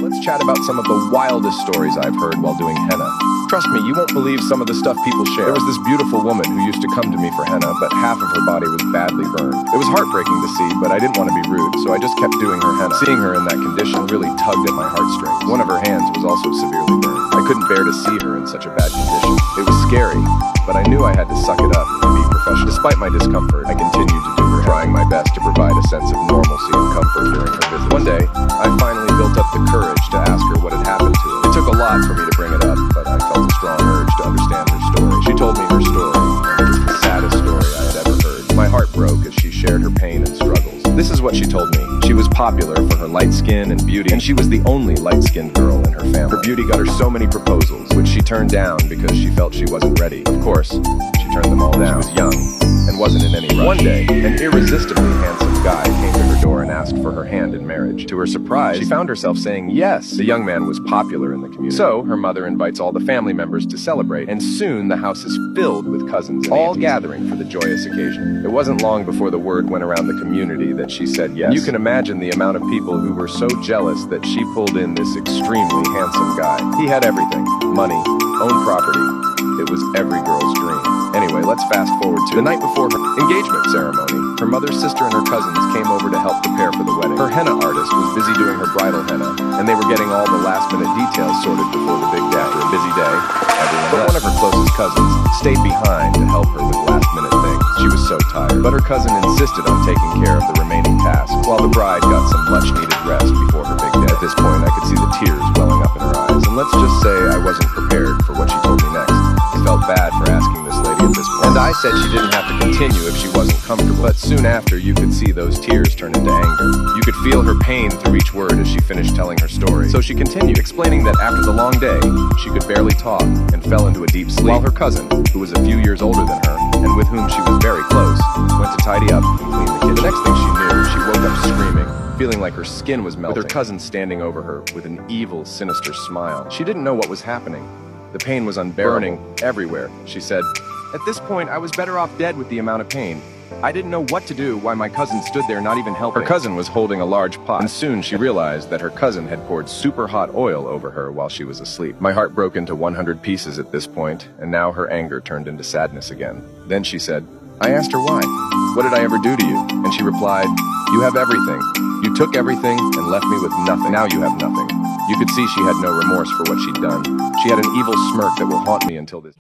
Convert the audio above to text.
Let's chat about some of the wildest stories I've heard while doing henna. Trust me, you won't believe some of the stuff people share. There was this beautiful woman who used to come to me for henna, but half of her body was badly burned. It was heartbreaking to see, but I didn't want to be rude, so I just kept doing her henna. Seeing her in that condition really tugged at my heartstrings. One of her hands was also severely burned. I couldn't bear to see her in such a bad condition. It was scary, but I knew I had to suck it up and be professional. Despite my discomfort, I continued to do her, trying my best to provide a sense of normalcy and comfort during her visit. One day, I finally built up the courage to ask her what had happened to her. It took a lot for me to bring it up, but I felt a strong urge to understand her story. She told me her story, and it was the saddest story I had ever heard. My heart broke as she shared her pain and struggles. This is what she told me. She was popular for her light skin and beauty, and she was the only light-skinned girl in her family. Her beauty got her so many proposals, which she turned down because she felt she wasn't ready. Of course, she turned them all down. She was young and wasn't in any rush. One day, an irresistibly handsome guy came to her door and asked for her hand in marriage. To her surprise, she found herself saying yes. The young man was popular in the community. So, her mother invites all the family members to celebrate, and soon the house is filled with cousins, all gathering for the joyous occasion. It wasn't long before the word went around the community that she said yes. You can imagine the amount of people who were so jealous that she pulled in this extremely handsome guy. He had everything: money, owned property. It was every girl's dream. Anyway, let's fast forward to the night before her engagement ceremony. Her mother's sister and her cousins came over to help prepare for the wedding. Her henna artist was busy doing her bridal henna, and they were getting all the last-minute details sorted before the big day. After a busy day, but one of her closest cousins stayed behind to help her with last-minute things. She was so tired, but her cousin insisted on taking care of the remaining tasks, while the bride got some much-needed rest before her big day. At this point, I could see the tears welling up in her eyes, and let's just say I wasn't prepared for what she told me next. I felt bad for asking this lady at this point, and I said she didn't have to continue if she wasn't comfortable. But soon after, you could see those tears turn into anger. You could feel her pain through each word as she finished telling her story. So she continued, explaining that after the long day, she could barely talk and fell into a deep sleep, while her cousin, who was a few years older than her, and with whom she was very close, went to tidy up and clean the kitchen. The next thing she knew, she woke up screaming, feeling like her skin was melting, with her cousin standing over her with an evil, sinister smile. She didn't know what was happening. The pain was unbearable. Burning everywhere. She said, "At this point, I was better off dead with the amount of pain. I didn't know what to do, why my cousin stood there not even helping." Her cousin was holding a large pot, and soon she realized that her cousin had poured super hot oil over her while she was asleep. My heart broke into 100 pieces at this point, and now her anger turned into sadness again. Then she said, I asked her why. "What did I ever do to you?" And she replied, "You have everything. You took everything and left me with nothing. Now you have nothing." You could see she had no remorse for what she'd done. She had an evil smirk that will haunt me until this.